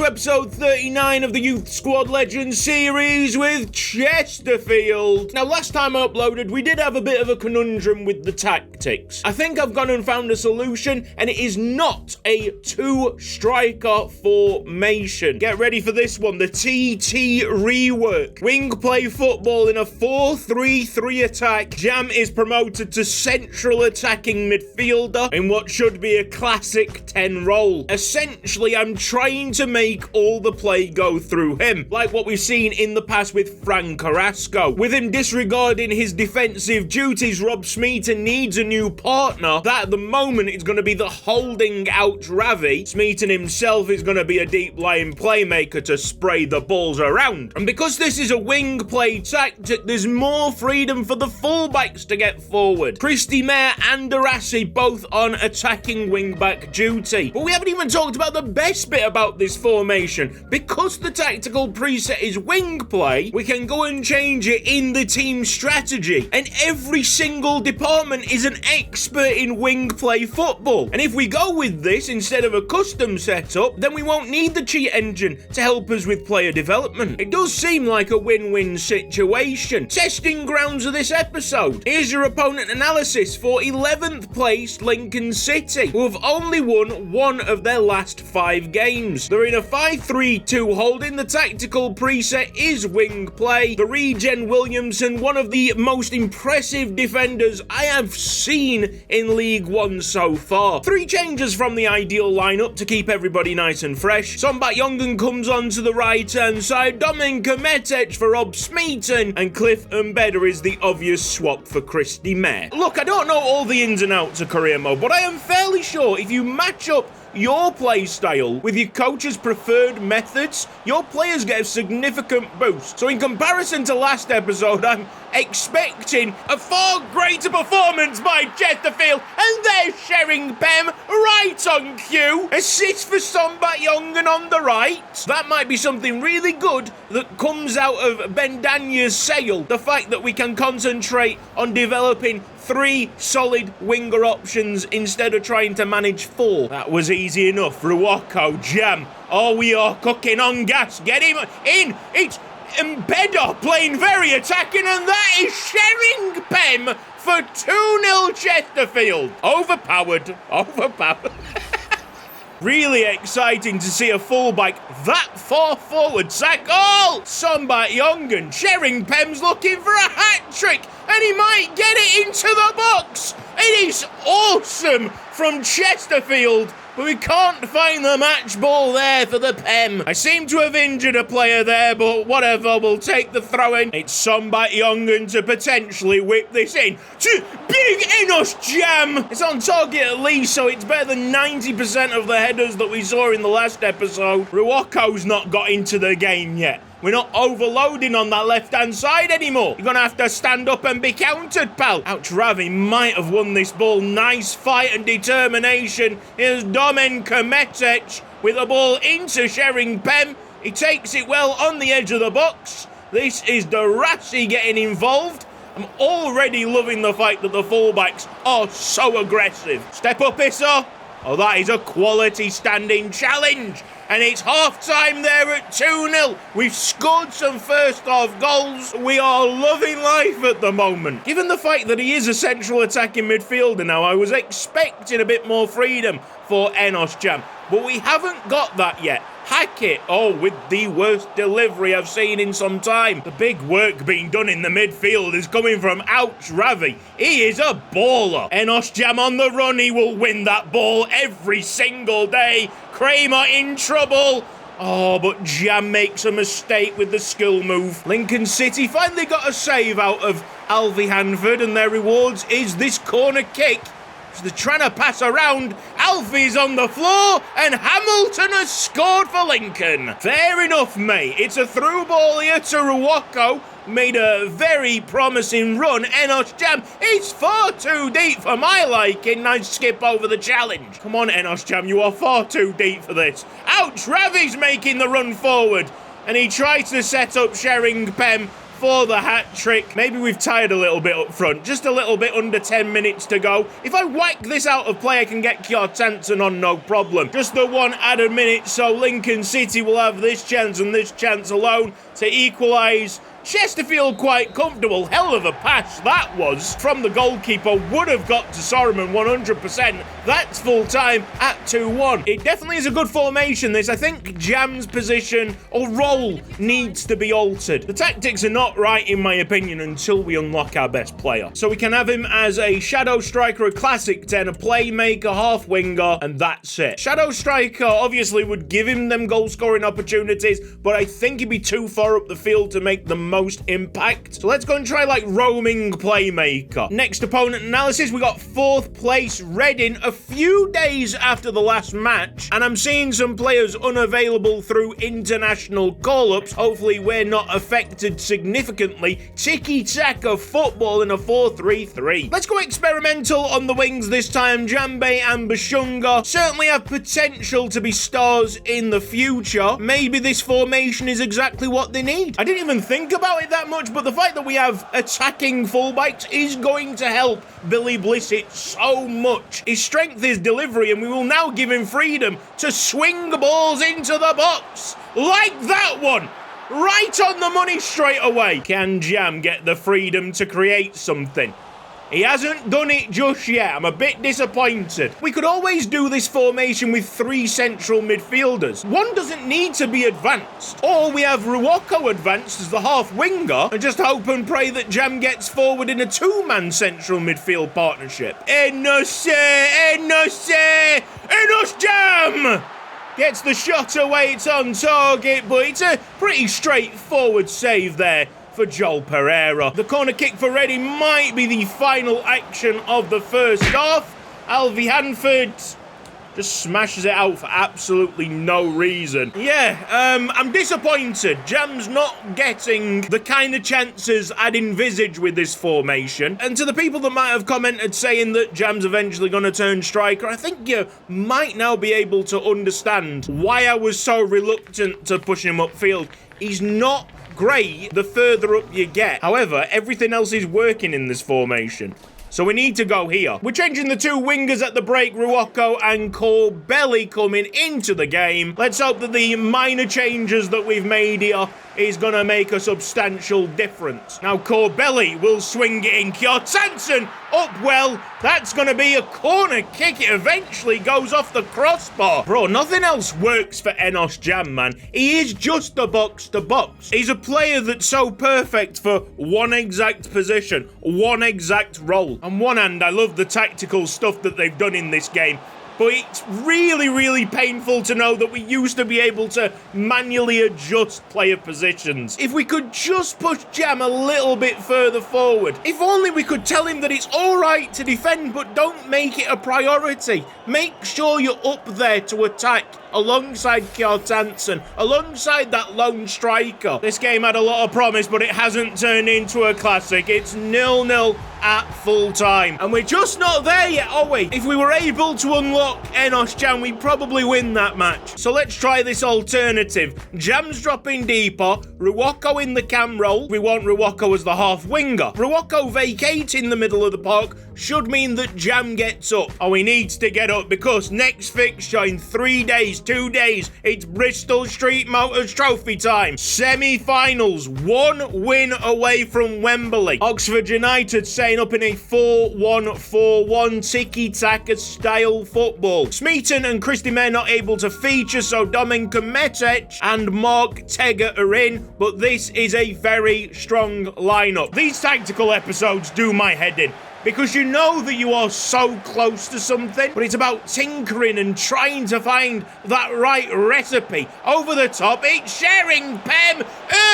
to episode 39 of the Youth Squad Legends series with Chesterfield. Now, last time I uploaded, we did have a bit of a conundrum with the tactics. I think I've gone and found a solution, and it is not a two-striker formation. Get ready for this one, the TT rework. Wing play football in a 4-3-3 attack. Jam is promoted to central attacking midfielder in what should be a classic 10 role. Essentially, I'm trying to make all the play go through him, like what we've seen in the past with Frank Carrasco. With him disregarding his defensive duties, Rob Smeaton needs a new partner. That at the moment is going to be the holding out Ravi. Smeaton himself is going to be a deep lying playmaker to spray the balls around. And because this is a wing play tactic, there's more freedom for the fullbacks to get forward. Christy Mayer and Darassi both on attacking wing-back duty. But we haven't even talked about the best bit about this formation. Because the tactical preset is wing play, we can go and change it in the team strategy. And every single department is an expert in wing play football. And if we go with this instead of a custom setup, then we won't need the cheat engine to help us with player development. It does seem like a win-win situation. Testing grounds of this episode. Here's your opponent analysis for 11th placed Lincoln City, who have only won one of their last 5 games. They're in a 5-3-2 holding. The tactical preset is wing play. The regen Williamson, one of the most impressive defenders I have seen in League One so far. 3 changes from the ideal lineup to keep everybody nice and fresh. Sombat Youngen comes onto the right-hand side. Domin Kometic for Rob Smeaton, and Cliff Mbeda is the obvious swap for Christy Mayer. Look, I don't know all the ins and outs of career mode, but I am fairly sure if you match up your play style with your coach's preferred methods, your players get a significant boost. So in comparison to last episode, I'm expecting a far greater performance by Chesterfield, and there's Sheringham right on cue. Assist for Sombat Youngen on the right. That might be something really good that comes out of Ben Danya's sale. The fact that we can concentrate on developing 3 solid winger options instead of trying to manage 4. That was easy enough. Ruoko, Jam. Oh, we are cooking on gas. Get him in. It's Mbeda playing very attacking, and that is Sheringham for 2-0 Chesterfield. Overpowered. Really exciting to see a fullback that far forward sack. Oh, Sombat Youngen. Sheringham's looking for a hat-trick, and he might get it into the box. It is awesome from Chesterfield, but we can't find the match ball there for the Pem. I seem to have injured a player there, but whatever, we'll take the throw-in. It's Sombat Youngen to potentially whip this in. Big Enos Jam! It's on target at least, so it's better than 90% of the headers that we saw in the last episode. Ruoko's not got into the game yet. We're not overloading on that left-hand side anymore. You're going to have to stand up and be countered, pal. Ouch, Ravi might have won this ball. Nice fight and determination. Here's Domin Kometic with the ball into Sheringham. He takes it well on the edge of the box. This is Darassi getting involved. I'm already loving the fact that the fullbacks are so aggressive. Step up, Issa. Oh, that is a quality standing challenge. And it's half-time there at 2-0. We've scored some first-half goals. We are loving life at the moment. Given the fact that he is a central attacking midfielder now, I was expecting a bit more freedom for Enos Jam. But we haven't got that yet. Hackett, oh, with the worst delivery I've seen in some time. The big work being done in the midfield is coming from Ouch Ravi. He is a baller. Enos Jam on the run. He will win that ball every single day. Kramer in trouble. Oh, but Jam makes a mistake with the skill move. Lincoln City finally got a save out of Alfie Hanford, and their rewards is this corner kick. So they're trying to pass around. Alfie's on the floor, and Hamilton has scored for Lincoln. Fair enough, mate. It's a through ball here to Ruoko. Made a very promising run. Enos Jam is far too deep for my liking. Nice skip over the challenge. Come on, Enos Jam, you are far too deep for this. Ouch, Ravi's making the run forward, and he tries to set up Sheringham for the hat-trick. Maybe we've tired a little bit up front. Just a little bit under 10 minutes to go. If I whack this out of play, I can get Kjartansson on, no problem. Just the one added minute, so Lincoln City will have this chance and this chance alone to equalise. Chesterfield quite comfortable. Hell of a pass that was from the goalkeeper. Would have got to Sorman 100%. That's full time at 2-1. It definitely is a good formation, this. I think Jam's position or role needs to be altered. The tactics are not right, in my opinion, until we unlock our best player. So we can have him as a shadow striker, a classic 10, a playmaker, half winger, and that's it. Shadow striker obviously would give him them goal scoring opportunities, but I think he'd be too far up the field to make the most impact. So let's go and try like roaming playmaker. Next opponent analysis, we got 4th place Reading a few days after the last match, and I'm seeing some players unavailable through international call-ups. Hopefully we're not affected significantly. Tiki-taka football in a 4-3-3. Let's go experimental on the wings this time. Jambe and Bashunga certainly have potential to be stars in the future. Maybe this formation is exactly what they need. I didn't even think about it that much, but the fact that we have attacking fullbacks is going to help Billy Blissett so much. His strength is delivery, and we will now give him freedom to swing balls into the box. Like that one. Right on the money straight away. Can Jam get the freedom to create something? He hasn't done it just yet. I'm a bit disappointed. We could always do this formation with 3 central midfielders. One doesn't need to be advanced. Or we have Ruoko advanced as the half winger and just hope and pray that Jam gets forward in a 2-man central midfield partnership. Enos Jam! Gets the shot away, it's on target, but it's a pretty straightforward save there for Joel Pereira. The corner kick for Reading might be the final action of the first half. Alfie Hanford just smashes it out for absolutely no reason. Yeah, I'm disappointed. Jam's not getting the kind of chances I'd envisage with this formation. And to the people that might have commented saying that Jam's eventually going to turn striker, I think you might now be able to understand why I was so reluctant to push him upfield. He's not great the further up you get. However, everything else is working in this formation. So we need to go here. We're changing the 2 wingers at the break. Ruoko and Corbelli coming into the game. Let's hope that the minor changes that we've made here is going to make a substantial difference. Now Corbelli will swing it in. Kjartansson up well. That's going to be a corner kick. It eventually goes off the crossbar. Bro, nothing else works for Enos Jam, man. He is just a box-to-box. He's a player that's so perfect for one exact position, one exact role. On one hand, I love the tactical stuff that they've done in this game, but it's really, really painful to know that we used to be able to manually adjust player positions. If we could just push Jam a little bit further forward. If only we could tell him that it's all right to defend, but don't make it a priority. Make sure you're up there to attack alongside Kjartansson, alongside that lone striker. This game had a lot of promise, but it hasn't turned into a classic. It's 0-0 at full time. And we're just not there yet, are we? If we were able to unlock Enos Jam, we'd probably win that match. So let's try this alternative. Jam's dropping deeper, Ruoko in the cam role. We want Ruoko as the half winger. Ruoko vacating the middle of the park should mean that Jam gets up. Oh, he needs to get up because next fixture in 3 days, 2 days, it's Bristol Street Motors Trophy time. Semi-finals, 1 win away from Wembley. Oxford United setting up in a 4-1-4-1 tiki-taka style football. Smeaton and Christy May not able to feature, so Domin Kometic and Mark Tegger are in, but this is a very strong lineup. These tactical episodes do my head in, because you know that you are so close to something, but it's about tinkering and trying to find that right recipe. Over the top, it's Shering Pem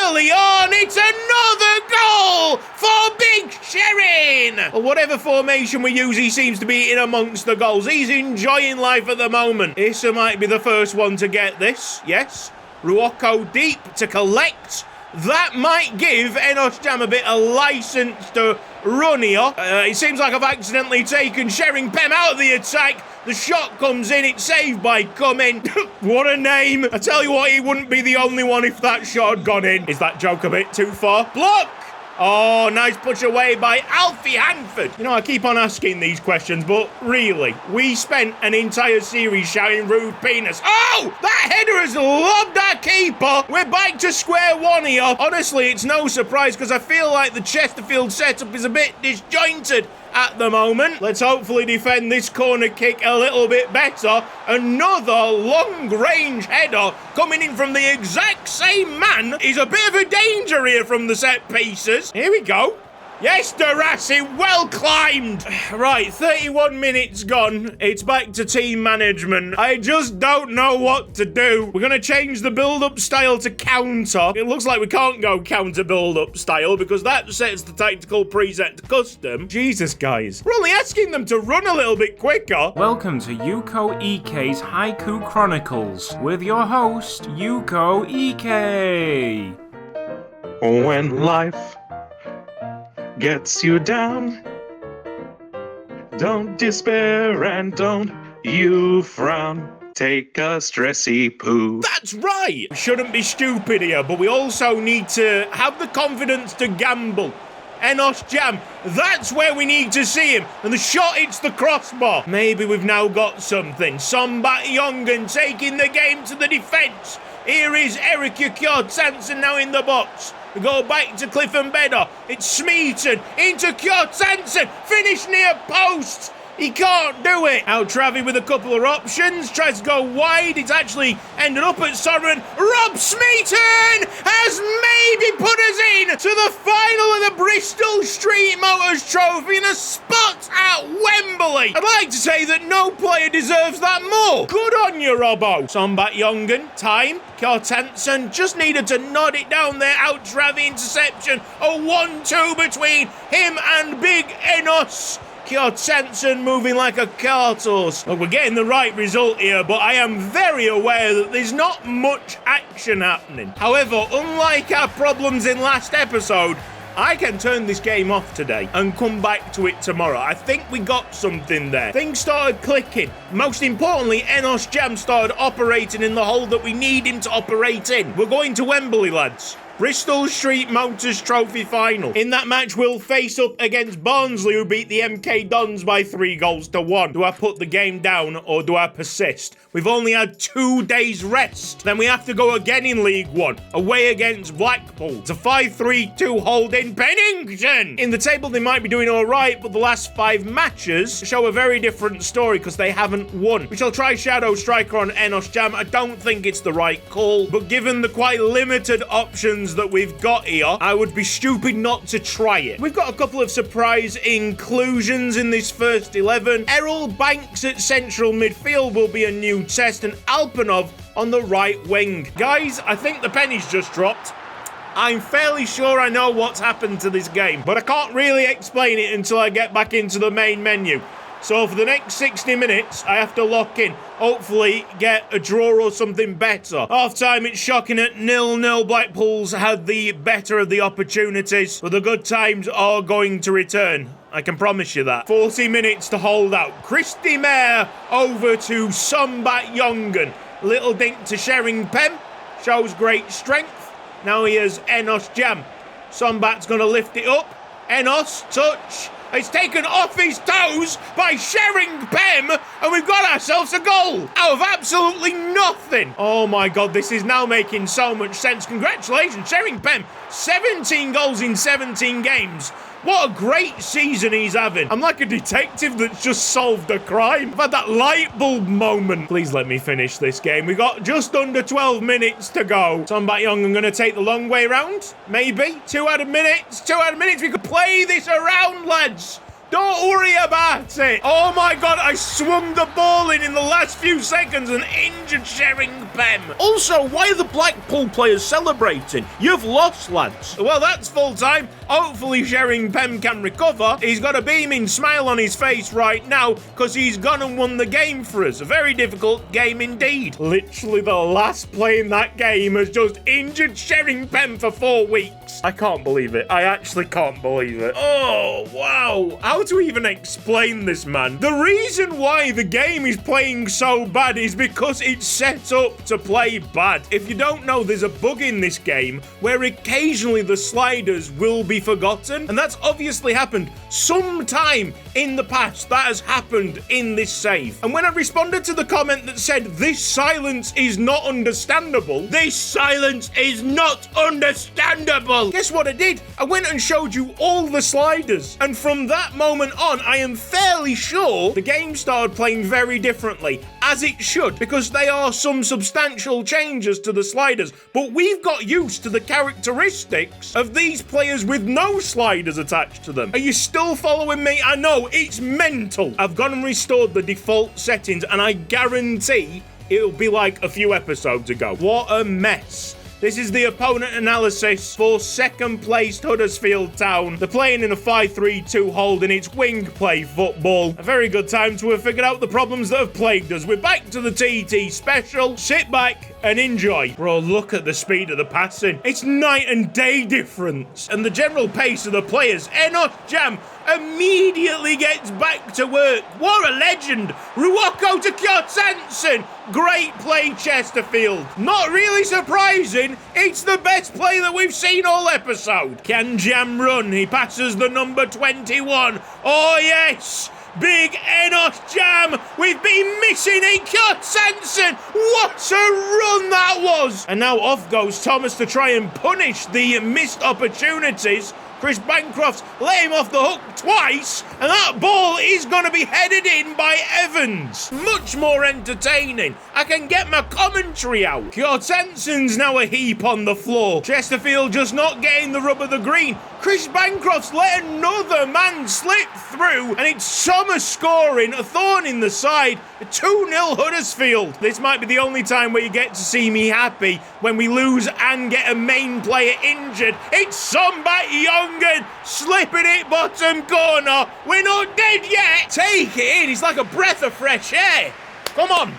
early on. It's another goal for Big Shering. Well, whatever formation we use, he seems to be in amongst the goals. He's enjoying life at the moment. Issa might be the first one to get this. Yes. Ruoko deep to collect. That might give Enos Jam a bit of license to run here. It seems like I've accidentally taken Shering Pem out of the attack. The shot comes in. It's saved by Cumming. What a name. I tell you what, he wouldn't be the only one if that shot had gone in. Is that joke a bit too far? Block! Oh, nice push away by Alfie Hanford. You know, I keep on asking these questions, but really, we spent an entire series shouting rude penis. Oh, that header has lobbed our keeper. We're back to square one here. Honestly, it's no surprise because I feel like the Chesterfield setup is a bit disjointed at the moment. Let's hopefully defend this corner kick a little bit better. Another long-range header coming in from the exact same man. He's a bit of a danger here from the set pieces. Here we go. Yes, Darassi, well climbed. Right, 31 minutes gone. It's back to team management. I just don't know what to do. We're going to change the build-up style to counter. It looks like we can't go counter build-up style because that sets the tactical preset to custom. Jesus, guys. We're only asking them to run a little bit quicker. Welcome to Yuko Ike's Haiku Chronicles with your host, Yuko Ike. When life gets you down, don't despair and don't you frown. Take a stressy poo. That's right. We shouldn't be stupid here, but we also need to have the confidence to gamble. Enos Jam, that's where we need to see him. And the shot hits the crossbar. Maybe we've now got something. Sombat Jongen taking the game to the defence. Here is Eric Kjord Sansen now in the box. We go back to Cliff and Bedder. It's Smeaton into Kjord Sansen. Finish near post. He can't do it. Out Travi with a couple of options. Tries to go wide. It's actually ended up at Soren. Rob Smeaton has maybe put us in to the final of the Bristol Street Motors Trophy in a spot at Wembley. I'd like to say that no player deserves that more. Good on you, Robbo. Sombat Jongen. Time. Kjartansen just needed to nod it down there. Out Travi interception. A 1-2 between him and Big Enos. Kjartansen moving like a cart horse. Well, we're getting the right result here, but I am very aware that there's not much action happening. However, unlike our problems in last episode, I can turn this game off today and come back to it tomorrow. I think we got something there. Things started clicking. Most importantly, Enos Jam started operating in the hole that we need him to operate in. We're going to Wembley, lads. Bristol Street Motors Trophy final. In that match, we'll face up against Barnsley, who beat the MK Dons by 3-1. Do I put the game down or do I persist? We've only had 2 days rest. Then we have to go again in League One, away against Blackpool. It's a 5-3-2 hold in Pennington. In the table, they might be doing all right, but the last 5 matches show a very different story because they haven't won. We shall try Shadow Striker on Enos Jam. I don't think it's the right call, but given the quite limited options that we've got here, I would be stupid not to try it. We've got a couple of surprise inclusions in this first 11. Errol Banks at central midfield will be a new test, and Alpanov on the right wing. Guys, I think the penny's just dropped. I'm fairly sure I know what's happened to this game, but I can't really explain it until I get back into the main menu. So for the next 60 minutes, I have to lock in. Hopefully get a draw or something better. Half time, it's shocking at 0-0. Blackpool's had the better of the opportunities, but the good times are going to return. I can promise you that. 40 minutes to hold out. Christy Mayer over to Sombat Jongen. Little dink to Sheringham. Shows great strength. Now here's Enos Jam. Sombat's going to lift it up. Enos, touch. It's taken off his toes by Sheringham, and we've got ourselves a goal out of absolutely nothing. Oh my God, this is now making so much sense. Congratulations, Sheringham. 17 goals in 17 games. What a great season he's having. I'm like a detective that's just solved a crime. I've had that light bulb moment. Please let me finish this game. We got just under 12 minutes to go. Sombat Jongen going to take the long way round. Maybe. 2 added minutes. 2 added minutes. We could play this around, lads. Don't worry about it. Oh my God, I swung the ball in the last few seconds and injured Sheringham. Pem. Also, why are the Blackpool players celebrating? You've lost, lads. Well, that's full time. Hopefully Shering Pem can recover. He's got a beaming smile on his face right now because he's gone and won the game for us. A very difficult game indeed. Literally the last play in that game has just injured Shering Pem for 4 weeks. I can't believe it. I actually can't believe it. Oh, wow. How to even explain this, man? The reason why the game is playing so bad is because it's set up to play bad. If you don't know, there's a bug in this game where occasionally the sliders will be forgotten, and that's obviously happened sometime in the past. That has happened in this save. And when I responded to the comment that said, this silence is not understandable, this silence is not understandable, guess what I did? I went and showed you all the sliders, and from that moment on, I am fairly sure the game started playing very differently, as it should, because they are some substantial changes to the sliders, but we've got used to the characteristics of these players with no sliders attached to them. Are you still following me? I know, it's mental. I've gone and restored the default settings, and I guarantee it'll be like a few episodes ago. What a mess. This is the opponent analysis for second placed Huddersfield Town. They're playing in a 5-3-2 holding its wing play football. A very good time to have figured out the problems that have plagued us. We're back to the TT special. Sit back and enjoy. Bro, look at the speed of the passing. It's night and day difference. And the general pace of the players. Enos Jam immediately gets back to work. What a legend. Ruoko to Kjartansson. Great play, Chesterfield. Not really surprising. It's the best play that we've seen all episode. Can Jam run? He passes the number 21. Oh, yes. Big Enos Jam. We've been missing it. Kjartansson. What a run that was. And now off goes Thomas to try and punish the missed opportunities. Chris Bancroft's let him off the hook twice, and that ball is going to be headed in by Evans. Much more entertaining. I can get my commentary out. Kjartansson's now a heap on the floor. Chesterfield just not getting the rub of the green. Chris Bancroft's let another man slip through, and it's Sommer scoring, a thorn in the side. 2-0 Huddersfield. This might be the only time where you get to see me happy when we lose and get a main player injured. It's Sombat Youngen slipping it bottom corner. We're not dead yet. Take it in. It's like a breath of fresh air. Come on.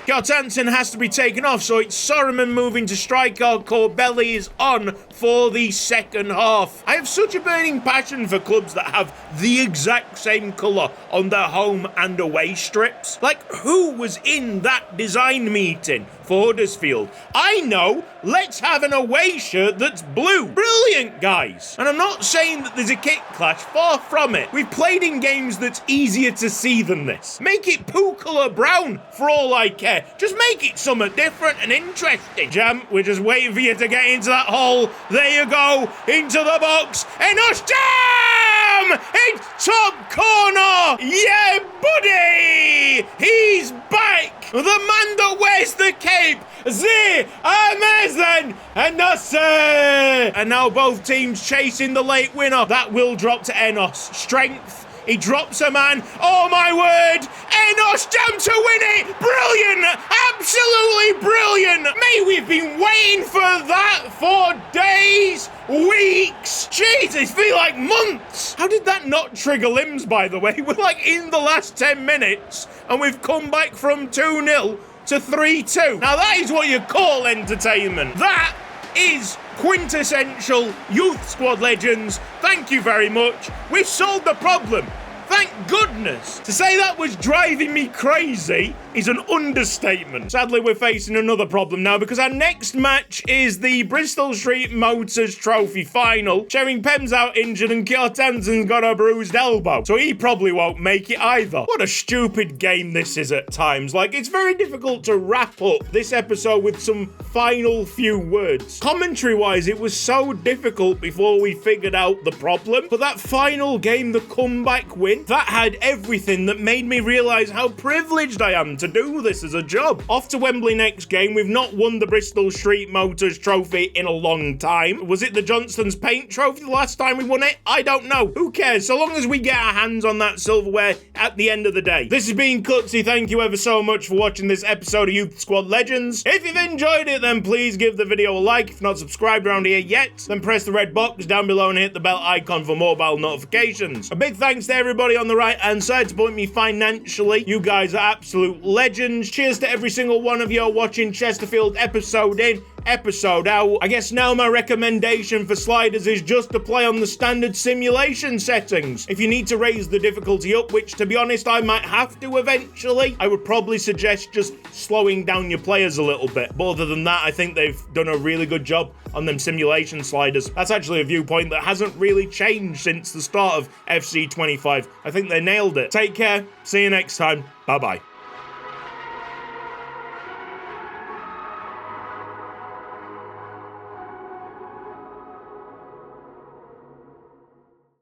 Kjartansson has to be taken off, so it's Soroman moving to striker. Corbelli is on for the second half. I have such a burning passion for clubs that have the exact same colour on their home and away strips. Like, who was in that design meeting for Huddersfield? I know. Let's have an away shirt that's blue. Brilliant, guys. And I'm not saying that there's a kit clash. Far from it. We've played in games that's easier to see than this. Make it poo colour brown for all I care. Just make it something different and interesting. Jam, we're just waiting for you to get into that hole. There you go. Into the box. Enos Jam! It's top corner. Yeah, buddy. He's back. The man that wears the cape. The Amazon Enos. And now both teams chasing the late winner. That will drop to Enos. Strength. He drops a man. Oh my word! Enos Jam to win it! Brilliant! Absolutely brilliant! Mate, we've been waiting for that for days, weeks. Jesus, feel like months. How did that not trigger limbs, by the way? We're like in the last 10 minutes and we've come back from 2-0 to 3-2. Now that is what you call entertainment. That is quintessential youth squad legends. Thank you very much. We've solved the problem. Thank goodness. To say that was driving me crazy is an understatement. Sadly, we're facing another problem now because our next match is the Bristol Street Motors Trophy Final. Shering Pem's out injured and Kjartansson's got a bruised elbow, so he probably won't make it either. What a stupid game this is at times. Like, it's very difficult to wrap up this episode with some final few words. Commentary-wise, it was so difficult before we figured out the problem, but that final game, the comeback win, That had everything that made me realise how privileged I am to do this as a job. Off to Wembley next game. We've not won the Bristol Street Motors Trophy in a long time. Was it the Johnston's Paint Trophy the last time we won it? I don't know. Who cares? So long as we get our hands on that silverware at the end of the day. This has been Cutsy. Thank you ever so much for watching this episode of Youth Squad Legends. If you've enjoyed it, then please give the video a like. If not subscribed around here yet, then press the red box down below and hit the bell icon for mobile notifications. A big thanks to everybody on the right hand side supporting me financially. You guys are absolute legends. Cheers to every single one of you watching Chesterfield episode in, episode out. I guess now my recommendation for sliders is just to play on the standard simulation settings. If you need to raise the difficulty up, which to be honest I might have to eventually, I would probably suggest just slowing down your players a little bit. But other than that, I think they've done a really good job on them simulation sliders. That's actually a viewpoint that hasn't really changed since the start of FC25. I think they nailed it. Take care. See you next time. Bye-bye.